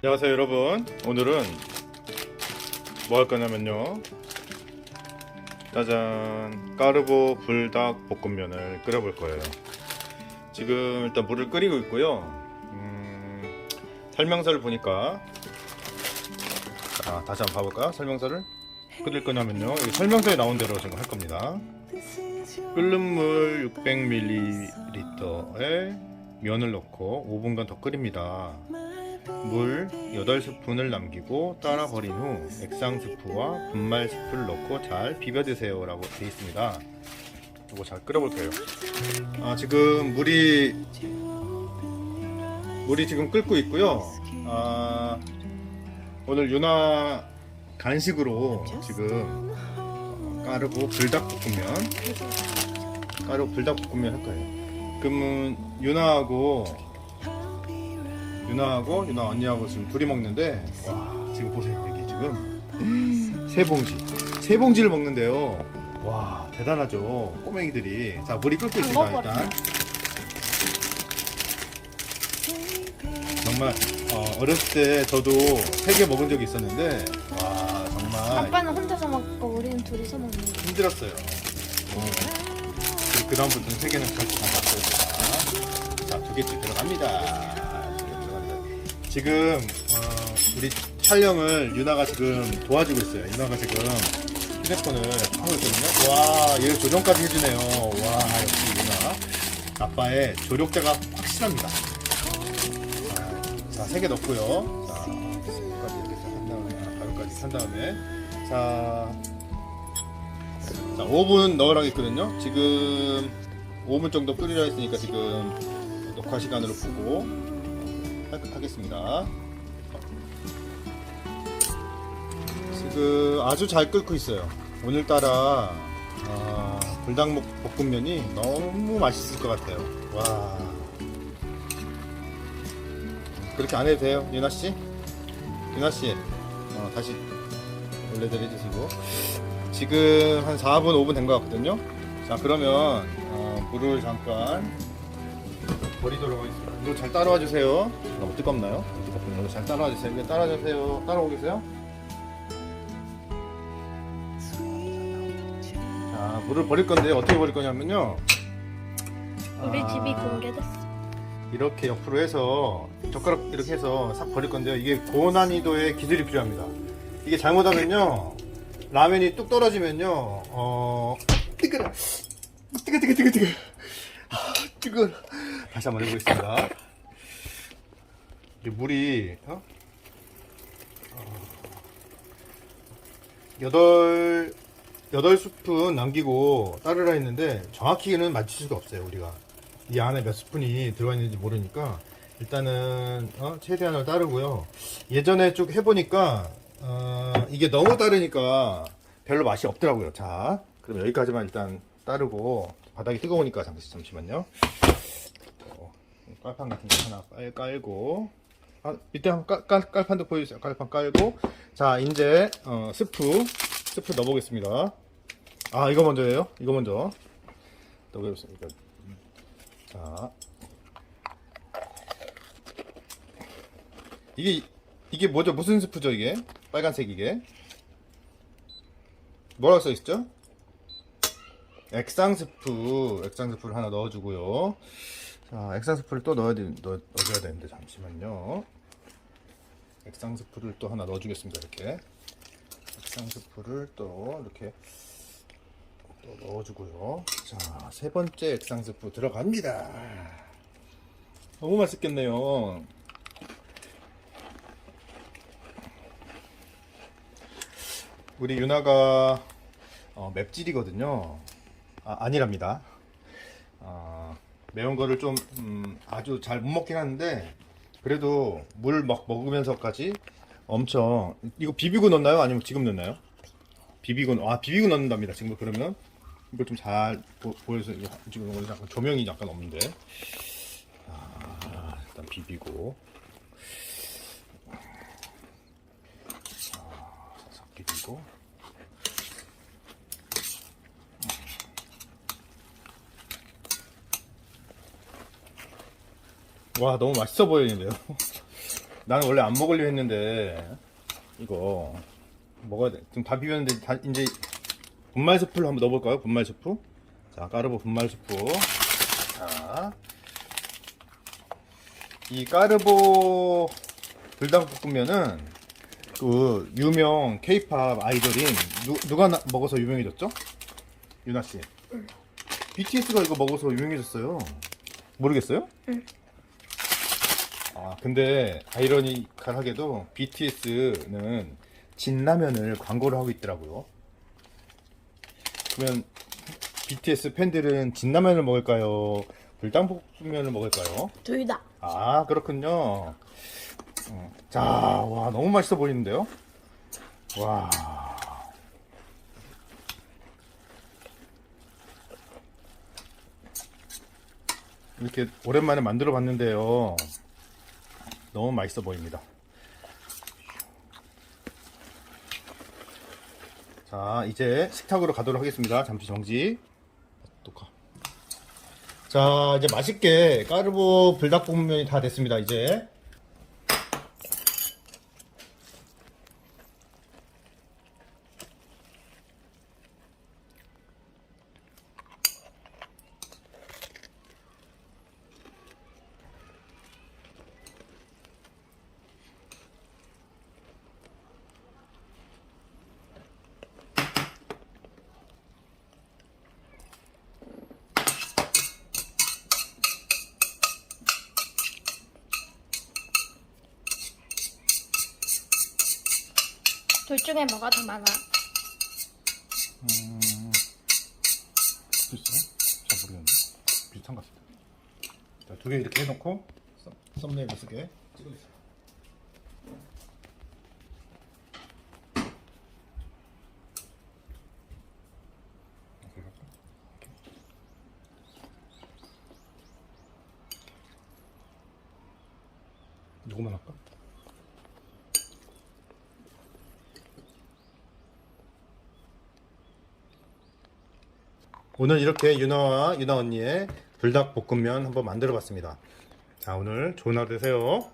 안녕하세요 여러분. 오늘은 뭐 할 거냐면요, 짜잔, 까르보 불닭 볶음면을 끓여 볼 거예요. 지금 일단 물을 끓이고 있고요. 설명서를 보니까, 다시 한번 봐볼까? 설명서를 끓일 거냐면요, 이 설명서에 나온 대로 지금 할 겁니다. 끓는 물 600ml에 면을 넣고 5분간 더 끓입니다. 물 8스푼을 남기고 따라 버린 후 액상 스프와 분말 스프를 넣고 잘 비벼 드세요 라고 되어 있습니다. 이거 잘 끓여 볼게요. 지금 물이 지금 끓고 있고요. 오늘 유나 간식으로 지금 까르보 불닭볶음면 할 거예요. 그러면 유나 언니하고 지금 둘이 먹는데, 와, 지금 보세요. 여기 지금 세 봉지를 먹는데요. 와, 대단하죠, 꼬맹이들이. 자, 물이 끓고 있습니다. 일단 정말 어렸을 때 저도 3개 먹은 적이 있었는데, 와, 정말 아빠는 혼자서 먹고 우리는 둘이서 먹는 거. 힘들었어요. 그 다음부터는 3개는 같이 다 먹어야 된다. 자, 2개씩 들어갑니다. 지금 우리 촬영을 유나가 지금 도와주고 있어요. 유나가 지금 휴대폰을 하고 있거든요. 와, 얘 조정까지 해주네요. 와, 역시 유나 아빠의 조력자가 확실합니다. 자, 3개 넣고요. 자, 가루까지 이렇게 한 다음에, 가루까지 한 다음에, 자 5분 넣으라고 했거든요. 지금 5분 정도 끓이려 했으니까 지금 녹화 시간으로 보고 하겠습니다. 지금 아주 잘 끓고 있어요. 오늘따라 불닭볶음면이 너무 맛있을 것 같아요. 와, 그렇게 안 해도 돼요, 유나씨? 유나씨, 다시 원래대로 해주시고. 지금 한 4분 5분 된 것 같거든요. 자, 그러면 물을 잠깐 버리도록 하겠습니다. 이거 잘 따라와 주세요. 너무 뜨겁나요? 뜨겁군요. 이거 잘 따라와 주세요. 이거 따라와 주세요. 따라오고 계세요? 자, 물을 버릴 건데 어떻게 버릴 거냐면요, 우리 집이 공개됐어. 이렇게 옆으로 해서 젓가락 이렇게 해서 싹 버릴 건데요. 이게 고난이도의 기술이 필요합니다. 이게 잘못하면요, 라면이 뚝 떨어지면요, 뜨거워. 뜨거워. 다시 한번 해보겠습니다. 물이 8스푼 남기고 따르라 했는데 정확히는 맞출 수가 없어요. 우리가 이 안에 몇 스푼이 들어가 있는지 모르니까 일단은 최대한을 따르고요. 예전에 쭉 해보니까 이게 너무 따르니까 별로 맛이 없더라고요. 자, 그럼 여기까지만 일단 따르고, 바닥이 뜨거우니까 잠시만요. 깔판 같은 거 하나 깔고, 밑에 한번 깔판도 보여주세요. 깔판 깔고, 자, 이제 스프 넣어보겠습니다. 이거 먼저예요. 이거 먼저 넣어보겠습니다. 자, 이게 뭐죠? 무슨 스프죠? 이게 빨간색, 이게 뭐라고 써있죠? 액상 스프를 하나 넣어주고요. 자, 액상 스프를 또 넣어줘야 되는데, 잠시만요. 액상 스프를 또 하나 넣어주겠습니다. 이렇게 액상 스프를 또 이렇게 또 넣어주고요. 자, 3번째 액상 스프 들어갑니다. 너무 맛있겠네요. 우리 유나가 맵찔이거든요. 아니랍니다. 매운 거를 좀 아주 잘 못 먹긴 하는데, 그래도 물 막 먹으면서까지 엄청. 이거 비비고 넣나요? 아니면 지금 넣나요? 비비고 넣는답니다. 지금. 그러면 이거 좀 잘 보여서, 지금 오늘 약간 조명이 약간 없는데, 일단 비비고, 살짝 비비고. 와, 너무 맛있어 보이는데요. 나는 원래 안 먹으려 했는데 이거 먹어야 돼. 지금 다 비볐는데 이제 분말 스프를 한번 넣어볼까요? 분말 스프. 자, 까르보 분말 스프. 자, 이 까르보 불닭볶음면은 그 유명 K-팝 아이돌인 누가 먹어서 유명해졌죠? 유나 씨. BTS가 이거 먹어서 유명해졌어요. 모르겠어요? 응. 아, 근데 아이러니컬하게도 BTS는 진라면을 광고를 하고 있더라고요. 그러면 BTS 팬들은 진라면을 먹을까요? 불닭볶음면을 먹을까요? 둘 다. 아, 그렇군요. 자, 와, 너무 맛있어 보이는데요? 와. 이렇게 오랜만에 만들어 봤는데요. 너무 맛있어 보입니다. 자, 이제 식탁으로 가도록 하겠습니다. 잠시 정지. 또 가. 자, 이제 맛있게 까르보 불닭볶음면이 다 됐습니다. 이제 둘 중에 뭐가 더 많아? 글쎄요? 잘 모르겠는데 비슷한 것 같습니다. 자, 두 개 이렇게 해놓고 썸네일 쓰게 찍어주세요. 요거만 할까? 오늘 이렇게 유나 언니의 불닭볶음면 한번 만들어 봤습니다. 자, 오늘 좋은 하루 되세요.